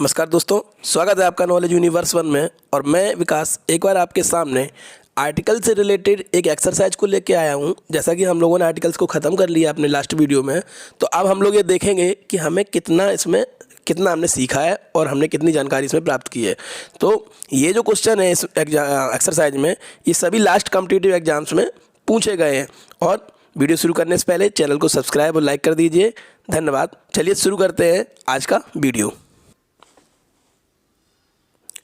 नमस्कार दोस्तों, स्वागत है आपका नॉलेज यूनिवर्स 1 में। और मैं विकास एक बार आपके सामने आर्टिकल से रिलेटेड एक एक्सरसाइज को लेके आया हूं। जैसा कि हम लोगों ने आर्टिकल्स को ख़त्म कर लिया अपने लास्ट वीडियो में, तो अब हम लोग ये देखेंगे कि हमें कितना हमने सीखा है और हमने कितनी जानकारी इसमें प्राप्त की है। तो ये जो क्वेश्चन है इस एक्सरसाइज में, ये सभी लास्ट कॉम्पिटिटिव एग्जाम्स में पूछे गए हैं। और वीडियो शुरू करने से पहले चैनल को सब्सक्राइब और लाइक कर दीजिए। धन्यवाद। चलिए शुरू करते हैं आज का वीडियो।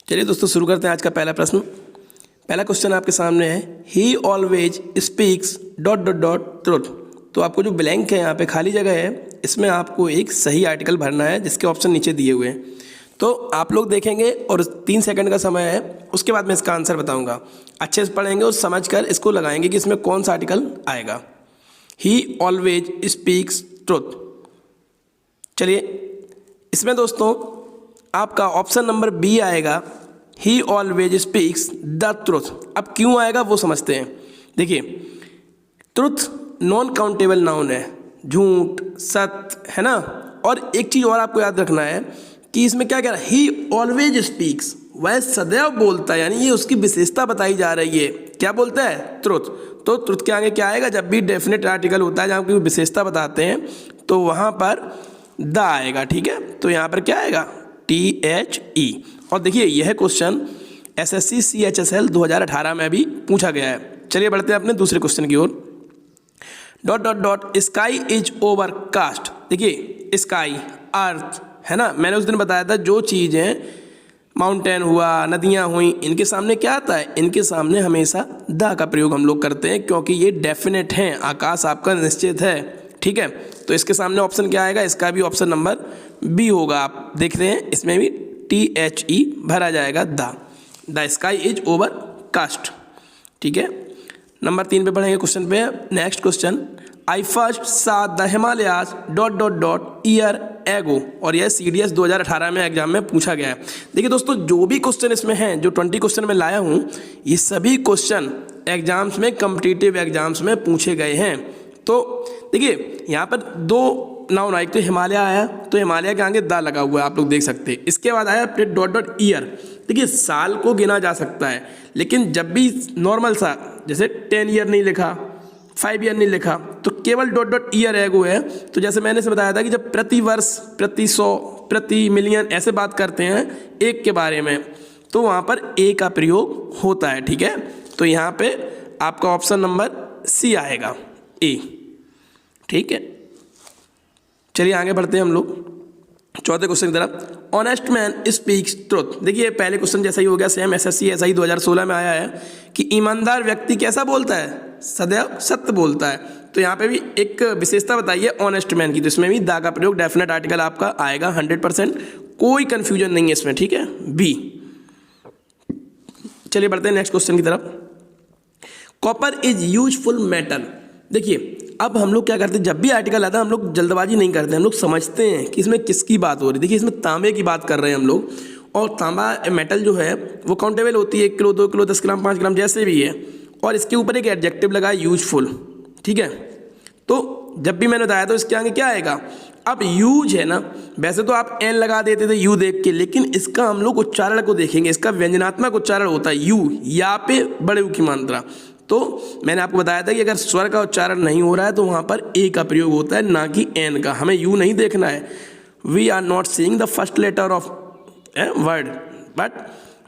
चलिए दोस्तों शुरू करते हैं आज का पहला प्रश्न। पहला क्वेश्चन आपके सामने है, ही ऑलवेज स्पीक्स ... ट्रुथ। तो आपको जो ब्लैंक है, यहाँ पे खाली जगह है, इसमें आपको एक सही आर्टिकल भरना है जिसके ऑप्शन नीचे दिए हुए हैं। तो आप लोग देखेंगे और 3 सेकंड का समय है, उसके बाद मैं इसका आंसर बताऊंगा। अच्छे से पढ़ेंगे और समझ कर इसको लगाएंगे कि इसमें कौन सा आर्टिकल आएगा। ही ऑलवेज स्पीक्स ट्रुथ। चलिए इसमें दोस्तों आपका ऑप्शन नंबर बी आएगा, ही ऑलवेज स्पीक्स द ट्रुथ। अब क्यों आएगा वो समझते हैं। देखिए, ट्रुथ नॉन काउंटेबल नाउन है, झूठ, सत्य, है ना। और एक चीज़ और आपको याद रखना है कि इसमें क्या कह रहा है, ही ऑलवेज स्पीक्स, वह सदैव बोलता है, यानी ये उसकी विशेषता बताई जा रही है। क्या बोलता है? ट्रुथ। तो ट्रुथ के आगे क्या आएगा? जब भी डेफिनेट आर्टिकल होता है जहाँ की विशेषता बताते हैं तो वहाँ पर द आएगा। ठीक है, तो यहाँ पर क्या आएगा? THE। और देखिए यह क्वेश्चन SSC CHSL 2018 में भी पूछा गया है। चलिए बढ़ते हैं अपने दूसरे क्वेश्चन की ओर। ... स्काई इज ओवरकास्ट। देखिए स्काई, अर्थ, है ना। मैंने उस दिन बताया था जो चीज़ें, माउंटेन हुआ, नदियाँ हुई, इनके सामने क्या आता है? इनके सामने हमेशा द का प्रयोग हम लोग करते हैं, क्योंकि ये डेफिनेट हैं। आकाश आपका निश्चित है। ठीक है, तो इसके सामने ऑप्शन क्या आएगा? इसका भी ऑप्शन नंबर बी होगा। आप देख रहे हैं इसमें भी THE भरा जाएगा, द स्काई इज ओवरकास्ट। ठीक है, नंबर 3 पे बढ़ेंगे क्वेश्चन पे। नेक्स्ट क्वेश्चन, आई फर्स्ट सा द हिमालयाज ... ईयर एगो। और यह CDS 2018 में एग्जाम में पूछा गया है। देखिए दोस्तों, जो भी क्वेश्चन इसमें हैं, जो 20 क्वेश्चन मैं लाया हूँ, ये सभी क्वेश्चन एग्जाम्स में, कॉम्पिटिटिव एग्जाम्स में पूछे गए हैं। तो देखिए यहाँ पर 2 नाउन आए, तो हिमालय आया, तो हिमालय के आगे द लगा हुआ है, आप लोग देख सकते हैं। इसके बाद आया ... ईयर। देखिए साल को गिना जा सकता है, लेकिन जब भी नॉर्मल सा, जैसे 10 ईयर नहीं लिखा, 5 ईयर नहीं लिखा, तो केवल ... ईयर एगो है। तो जैसे मैंने से बताया था कि जब प्रति वर्ष, प्रति 100, प्रति मिलियन ऐसे बात करते हैं एक के बारे में, तो वहाँ पर ए का प्रयोग होता है। ठीक है, तो यहाँ पे आपका ऑप्शन नंबर सी आएगा, ए। ठीक है, चलिए आगे बढ़ते हैं हम लोग चौथे क्वेश्चन की तरफ। Honest man speaks truth. देखिए पहले क्वेश्चन जैसा ही हो गया, सेम SSC SI 2016 में आया है कि ईमानदार व्यक्ति कैसा बोलता है? सदैव सत्य बोलता है। तो यहाँ पे भी एक विशेषता बताइए ऑनेस्ट मैन की, तो इसमें भी द का प्रयोग, डेफिनेट आर्टिकल आपका आएगा 100%, कोई कंफ्यूजन नहीं है इसमें। ठीक है, बी। चलिए बढ़ते हैं नेक्स्ट क्वेश्चन की तरफ। Copper is useful metal. देखिए अब हम लोग क्या करते हैं, जब भी आर्टिकल आता है हम लोग जल्दबाजी नहीं करते, हम लोग समझते हैं कि इसमें किसकी बात हो रही है। देखिए इसमें तांबे की बात कर रहे हैं हम लोग, और तांबा मेटल जो है वो काउंटेबल होती है, 1 किलो, 2 किलो, 10 ग्राम, 5 ग्राम, जैसे भी है। और इसके ऊपर एक एडजेक्टिव लगा है, यूजफुल। ठीक है, तो जब भी मैंने बताया तो इसके आगे क्या आएगा? अब यूज है ना, वैसे तो आप एन लगा देते थे यू देख के, लेकिन इसका हम लोग उच्चारण को देखेंगे। इसका व्यंजनात्मक उच्चारण होता है यू, या पे बड़े यू की मात्रा। तो मैंने आपको बताया था कि अगर स्वर का उच्चारण नहीं हो रहा है तो वहाँ पर ए का प्रयोग होता है, ना कि एन का। हमें यू नहीं देखना है। We are not seeing the first letter of word, but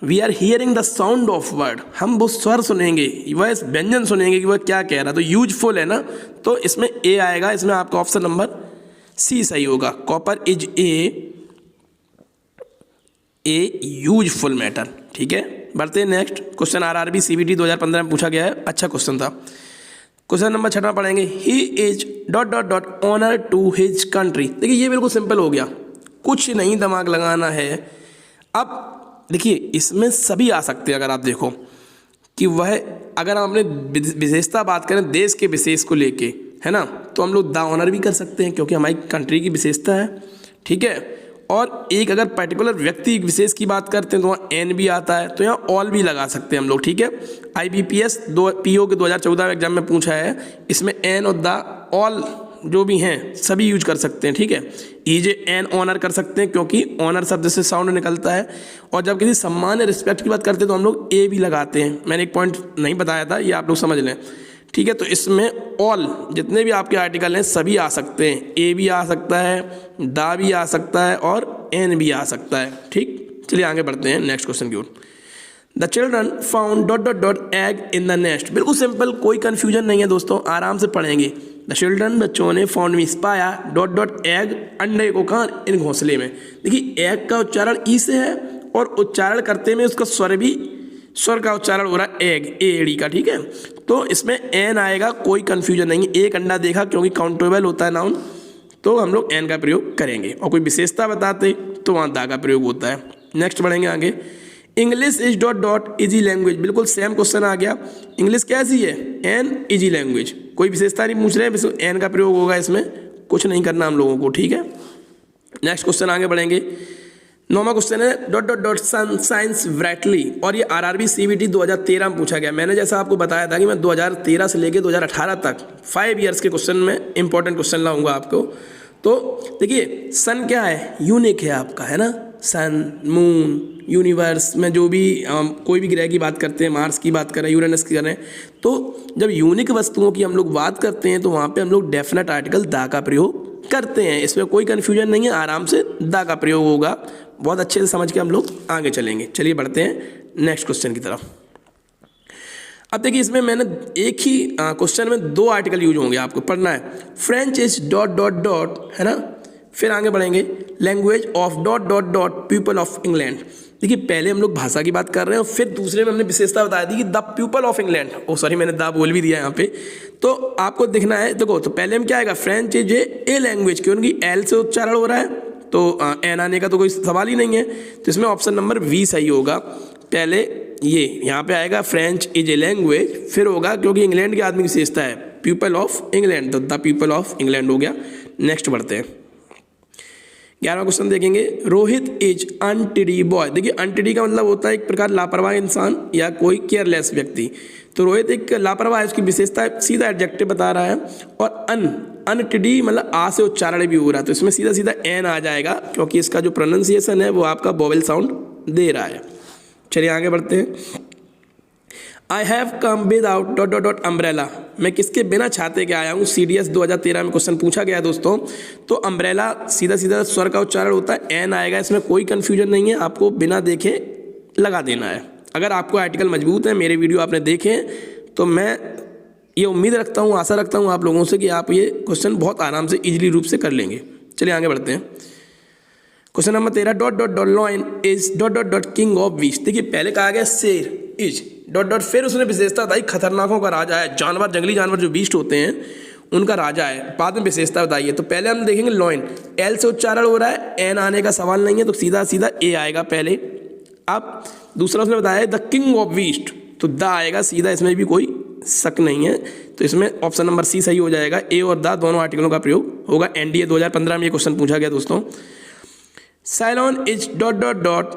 we are hearing the sound of word. हम वो स्वर सुनेंगे, वह व्यंजन सुनेंगे कि वह क्या कह रहा है। तो यूजफुल है ना, तो इसमें ए आएगा। इसमें आपका ऑप्शन नंबर सी सही होगा। Copper is a useful metal. ठीक है, बढ़ते हैं नेक्स्ट क्वेश्चन। RRB CBT 2015 में पूछा गया है, अच्छा क्वेश्चन था। क्वेश्चन नंबर 6 पढ़ेंगे, he is ... honour to his country. देखिए ये बिल्कुल सिंपल हो गया, कुछ नहीं दिमाग लगाना है। अब देखिए इसमें सभी आ सकते हैं। अगर आप देखो कि वह, अगर हम अपने विशेषता बात करें देश के विशेष को लेके, है ना, तो हम लोग द ऑनर भी कर सकते हैं, क्योंकि हमारी कंट्री की विशेषता है। ठीक है, और एक अगर पर्टिकुलर व्यक्ति विशेष की बात करते हैं तो वहाँ एन भी आता है, तो यहाँ ऑल भी लगा सकते हैं हम लोग। ठीक है, IBPS PO के 2014 एग्जाम में पूछा है, इसमें एन और द ऑल जो भी हैं सभी यूज कर सकते हैं, ठीक है। इज एन ऑनर कर सकते हैं क्योंकि ऑनर शब्द से साउंड निकलता है, और जब किसी सम्मान या रिस्पेक्ट की बात करते हैं तो हम लोग ए भी लगाते हैं। मैंने एक पॉइंट नहीं बताया था, ये आप लोग समझ लें, ठीक है। तो इसमें ऑल जितने भी आपके आर्टिकल हैं सभी आ सकते हैं, ए भी आ सकता है, दा भी आ सकता है और एन भी आ सकता है, ठीक। चलिए आगे बढ़ते हैं नेक्स्ट क्वेश्चन की ओर। The children found dot dot dot egg in the nest. बिल्कुल सिंपल, कोई कंफ्यूजन नहीं है दोस्तों, आराम से पढ़ेंगे। द चिल्ड्रन, बच्चों ने, फाउंड मीन्स पाया, डॉट डॉट एग, अंडे को, कहाँ, इन घोंसले में। देखिए एग का उच्चारण ई से है और उच्चारण करते में उसका स्वर भी, स्वर का उच्चारण हो रहा है एग, एड़ी का, ठीक है। तो इसमें एन आएगा, कोई कंफ्यूजन नहीं है। एक अंडा देखा क्योंकि काउंटेबल होता है नाउन, तो हम लोग एन का प्रयोग करेंगे, और कोई विशेषता बताते तो वहाँ दा का प्रयोग होता है। नेक्स्ट बढ़ेंगे आगे। English is dot dot easy language. बिल्कुल सेम क्वेश्चन आ गया। इंग्लिश कैसी है? An easy language. कोई विशेषता नहीं पूछ रहे हैं, एन का प्रयोग होगा, इसमें कुछ नहीं करना हम लोगों को, ठीक है। नेक्स्ट क्वेश्चन आगे बढ़ेंगे। 9वां क्वेश्चन है डॉट डॉट डॉट सन साइंस ब्राइटली, और ये आरआरबी सीबीटी 2013 में पूछा गया। मैंने जैसा आपको बताया था कि मैं 2013 से लेकर 2018 तक 5 ईयर्स के क्वेश्चन में इंपॉर्टेंट क्वेश्चन लाऊंगा आपको। तो देखिए सन क्या है? यूनिक है आपका, है ना। सन, मून, यूनिवर्स में जो भी कोई भी ग्रह की बात करते हैं, मार्स की बात करें, यूरेनस की करें, तो जब यूनिक वस्तुओं की हम लोग बात करते हैं तो वहाँ पे हम लोग डेफिनेट आर्टिकल दा का प्रयोग करते हैं। इसमें कोई कन्फ्यूजन नहीं है, आराम से दा का प्रयोग होगा। बहुत अच्छे से समझ के हम लोग आगे चलेंगे। चलिए बढ़ते हैं नेक्स्ट क्वेश्चन की तरफ। अब देखिए इसमें मैंने एक ही क्वेश्चन में 2 आर्टिकल यूज होंगे, आपको पढ़ना है। French is dot dot dot, है ना। फिर आगे बढ़ेंगे, language of dot dot dot people of England. देखिए पहले हम लोग भाषा की बात कर रहे हैं और फिर दूसरे में हमने विशेषता बताई थी कि the people of England. Oh sorry, मैंने द बोल भी दिया यहाँ पे। तो आपको दिखना है, देखो तो पहले में क्या आएगा? फ्रेंच इज ए लैंग्वेज, क्यों? उनकी एल से उच्चारण हो रहा है, तो एन आने का तो कोई सवाल ही नहीं है। तो इसमें ऑप्शन नंबर बी सही होगा। पहले ये यहाँ पे आएगा फ्रेंच इज ए लैंग्वेज, फिर होगा क्योंकि इंग्लैंड की आदमी विशेषता है पीपल ऑफ इंग्लैंड, तो द पीपल ऑफ इंग्लैंड हो गया। नेक्स्ट बढ़ते हैं, 11वां क्वेश्चन देखेंगे। Rohit is untidy boy. देखिए अनटिडी का मतलब होता है एक प्रकार लापरवाह इंसान या कोई केयरलेस व्यक्ति। तो रोहित एक लापरवाह है, उसकी विशेषता सीधा एडजेक्टिव बता रहा है। और अनटिडी मतलब आ से उच्चारण भी हो रहा है, तो इसमें सीधा सीधा एन आ जाएगा क्योंकि इसका जो प्रोनाउंसिएशन है वो आपका वोवेल साउंड दे रहा है। चलिए आगे बढ़ते हैं। I have come without dot dot dot umbrella. मैं किसके बिना छाते के आया हूँ? CDS 2013 में क्वेश्चन पूछा गया है दोस्तों। तो अम्ब्रेला सीधा सीधा स्वर का उच्चारण होता है, एन आएगा, इसमें कोई कन्फ्यूजन नहीं है, आपको बिना देखे लगा देना है। अगर आपको आर्टिकल मजबूत है, मेरे वीडियो आपने देखे हैं, तो मैं ये उम्मीद रखता हूँ, आशा रखता हूँ आप लोगों से कि आप ये क्वेश्चन बहुत आराम से ईजिली रूप से कर लेंगे। चलिए आगे बढ़ते हैं। Question number 13 dot dot dot lion is dot dot dot king of beast. देखिए पहले कहा गया शेर इज डॉट डॉट, फिर उसने विशेषता बताई खतरनाकों का राजा है, जानवर, जंगली जानवर जो बीस्ट होते हैं उनका राजा है, बाद में विशेषता बताइए। तो पहले हम देखेंगे लॉयन, एल से उच्चारण हो रहा है, एन आने का सवाल नहीं है, तो सीधा सीधा ए आएगा पहले। अब दूसरा उसने बताया द किंग ऑफ बीस्ट, तो द आएगा सीधा, इसमें भी कोई शक नहीं है। तो इसमें ऑप्शन नंबर सी सही हो जाएगा। ए और द दोनों आर्टिकलों का प्रयोग होगा। NDA 2015 में ये क्वेश्चन पूछा गया दोस्तों। Ceylon is dot dot dot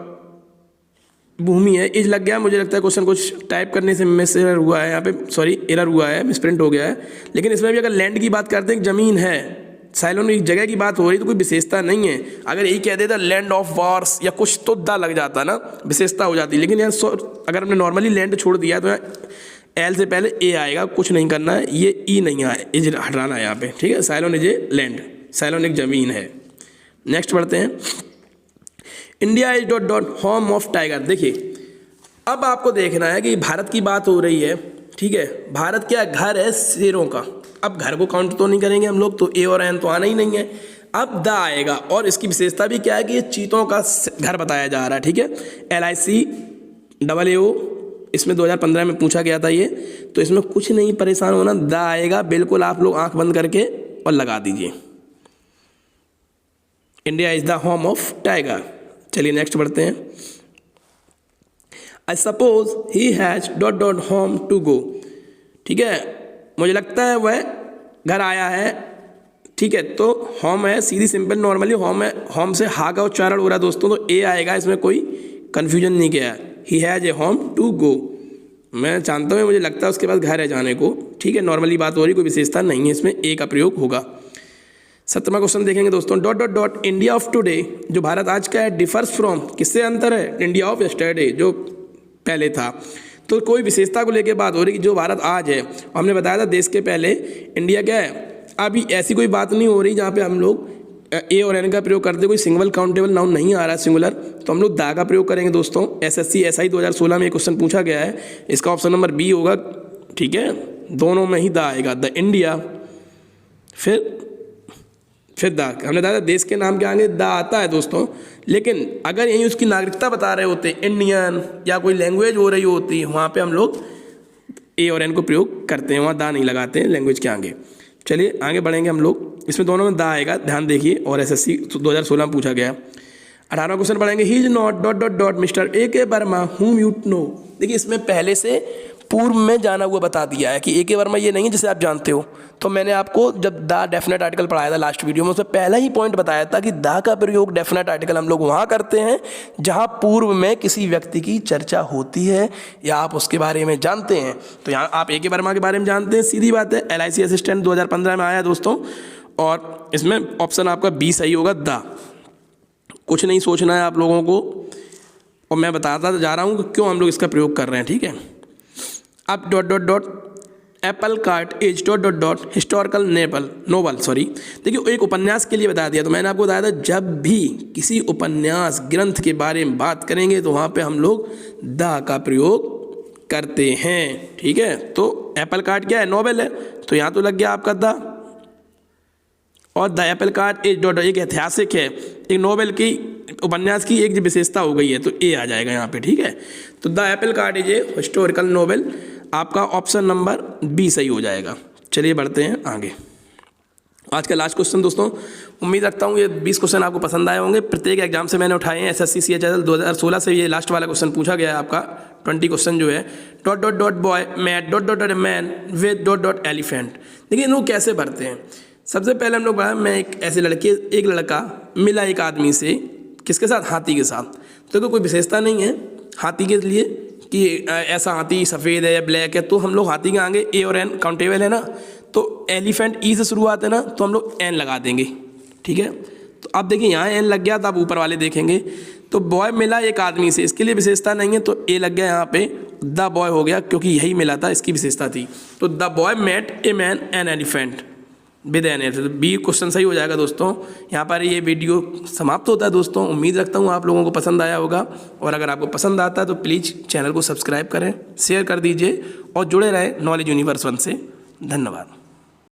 भूमि है, इज लग गया, मुझे लगता है क्वेश्चन कुछ टाइप करने से मिस एरर हुआ है यहाँ पे, सॉरी एरर हुआ है, मिसप्रिंट हो गया है। लेकिन इसमें भी अगर लैंड की बात करते हैं, जमीन है, साइलोन एक जगह की बात हो रही तो कोई विशेषता नहीं है। अगर यही कह देता लैंड ऑफ वार्स या कुछ तो दा लग जाता ना, विशेषता हो जाती। लेकिन यहाँ अगर हमने नॉर्मली लैंड छोड़ दिया तो एल से पहले ए आएगा, कुछ नहीं करना है, ये ई नहीं आए, इज हटाना है यहाँ पे, ठीक है। साइलोन इज ए लैंड, साइलोन एक जमीन है। नेक्स्ट बढ़ते हैं। India is dot dot home of tiger. देखिए अब आपको देखना है कि भारत की बात हो रही है, ठीक है। भारत क्या घर है? शेरों का। अब घर को काउंट तो नहीं करेंगे हम लोग, तो ए और एन तो आना ही नहीं है। अब द आएगा, और इसकी विशेषता भी क्या है कि ये चीतों का घर बताया जा रहा है, ठीक है। LICAAO, इसमें 2015 में पूछा गया था ये, तो इसमें कुछ नहीं परेशान होना, द आएगा बिल्कुल, आप लोग आंख बंद करके और लगा दीजिए। India is the home of tiger. चलिए नेक्स्ट बढ़ते हैं। I suppose he has dot dot home to go, ठीक है। मुझे लगता है वह घर आया है, ठीक है। तो होम है, सीधी सिंपल नॉर्मली होम है, होम से हा का उच्चारण हो रहा है दोस्तों, तो ए आएगा, इसमें कोई कन्फ्यूजन नहीं किया है। He has a home to go, मैं जानता हूँ, मुझे लगता है उसके पास घर है जाने को, ठीक है। नॉर्मली बात हो रही, कोई विशेषता नहीं है, इसमें ए का प्रयोग होगा। 7वां क्वेश्चन देखेंगे दोस्तों, dot dot dot India of today, जो भारत आज का है, डिफर्स फ्रॉम, किससे अंतर है, इंडिया ऑफ यस्टरडे, जो पहले था। तो कोई विशेषता को लेकर बात हो रही कि जो भारत आज है, हमने बताया था देश के पहले इंडिया क्या है। अभी ऐसी कोई बात नहीं हो रही जहाँ पे हम लोग ए और एन का प्रयोग करते, कोई सिंगल काउंटेबल नाउन नहीं आ रहा है सिंगुलर, तो हम लोग दा का प्रयोग करेंगे दोस्तों। एसएससी एसआई 2016 में एक क्वेश्चन पूछा गया है, इसका ऑप्शन नंबर बी होगा, ठीक है, दोनों में ही दा आएगा, द इंडिया, फिर दा। हमने बताया देश के नाम के आगे दा आता है दोस्तों, लेकिन अगर यहीं उसकी नागरिकता बता रहे होते, इंडियन या कोई लैंग्वेज हो रही होती, वहाँ पे हम लोग ए और एन को प्रयोग करते हैं, वहाँ दा नहीं लगाते हैं लैंग्वेज के आगे। चलिए आगे बढ़ेंगे हम लोग, इसमें दोनों में दा आएगा, ध्यान देखिए, और एसएससी 2016 में पूछा गया। 18वां क्वेश्चन पढ़ेंगे, he is not dot dot dot mister A के वर्मा हुम यू नो। देखिए इसमें पहले से पूर्व में जाना हुआ बता दिया है कि ए के वर्मा ये नहीं है जिसे आप जानते हो। तो मैंने आपको जब दा डेफिनेट आर्टिकल पढ़ाया था लास्ट वीडियो में, उसमें पहला ही पॉइंट बताया था कि दा का प्रयोग डेफिनेट आर्टिकल हम लोग वहाँ करते हैं जहाँ पूर्व में किसी व्यक्ति की चर्चा होती है या आप उसके बारे में जानते हैं। तो यहाँ आप ए के वर्मा के बारे में जानते हैं, सीधी बात है, LIC असिस्टेंट 2015 में आया दोस्तों, और इसमें ऑप्शन आपका बी सही होगा, दा। कुछ नहीं सोचना है आप लोगों को, और मैं बताता जा रहा हूँ कि क्यों हम लोग इसका प्रयोग कर रहे हैं, ठीक है। अब dot dot dot apple cart is dot dot dot historical novel, sorry, देखिए एक उपन्यास के लिए बता दिया। तो मैंने आपको बताया था जब भी किसी उपन्यास ग्रंथ के बारे में बात करेंगे तो वहाँ पे हम लोग द का प्रयोग करते हैं, ठीक है। तो एप्पल कार्ट क्या है, नोवेल है, तो यहाँ तो लग गया आपका द, और the Apple cart is dot, एक ऐतिहासिक है, एक नोवेल की, उपन्यास की एक विशेषता हो गई है, तो ए आ जाएगा यहाँ पे, ठीक है। तो the Apple cart is a historical novel, आपका ऑप्शन नंबर बी सही हो जाएगा। चलिए बढ़ते हैं आगे। आज का लास्ट क्वेश्चन दोस्तों, उम्मीद रखता हूँ ये 20 क्वेश्चन आपको पसंद आए होंगे। प्रत्येक एग्जाम से मैंने उठाए हैं, SSC CHSL 2016 से ये लास्ट वाला क्वेश्चन पूछा गया है आपका, 20 क्वेश्चन जो है, dot dot dot boy math dot dot dot man with dot dot elephant. देखिए इन लोग कैसे बढ़ते हैं। सबसे पहले हम लोग बढ़ा, मैं एक लड़का मिला एक आदमी से, किसके साथ, हाथी के साथ। तो कोई विशेषता नहीं है हाथी के लिए कि ऐसा हाथी सफ़ेद है या ब्लैक है, तो हम लोग हाथी के आगे ए और एन काउंटेबल है ना, तो एलिफेंट ई से शुरुआत है ना, तो हम लोग एन लगा देंगे, ठीक है। तो अब देखिए यहाँ एन लग गया, तो आप ऊपर वाले देखेंगे, तो बॉय मिला एक आदमी से, इसके लिए विशेषता नहीं है, तो ए लग गया यहाँ पे, द बॉय हो गया क्योंकि यही मिला था, इसकी विशेषता थी। तो the boy met a man an elephant with an elephant, B question सही हो जाएगा दोस्तों। यहाँ पर ये वीडियो समाप्त होता है दोस्तों। उम्मीद रखता हूँ आप लोगों को पसंद आया होगा, और अगर आपको पसंद आता है तो प्लीज़ चैनल को सब्सक्राइब करें, शेयर कर दीजिए और जुड़े रहें नॉलेज यूनिवर्स 1 से। धन्यवाद।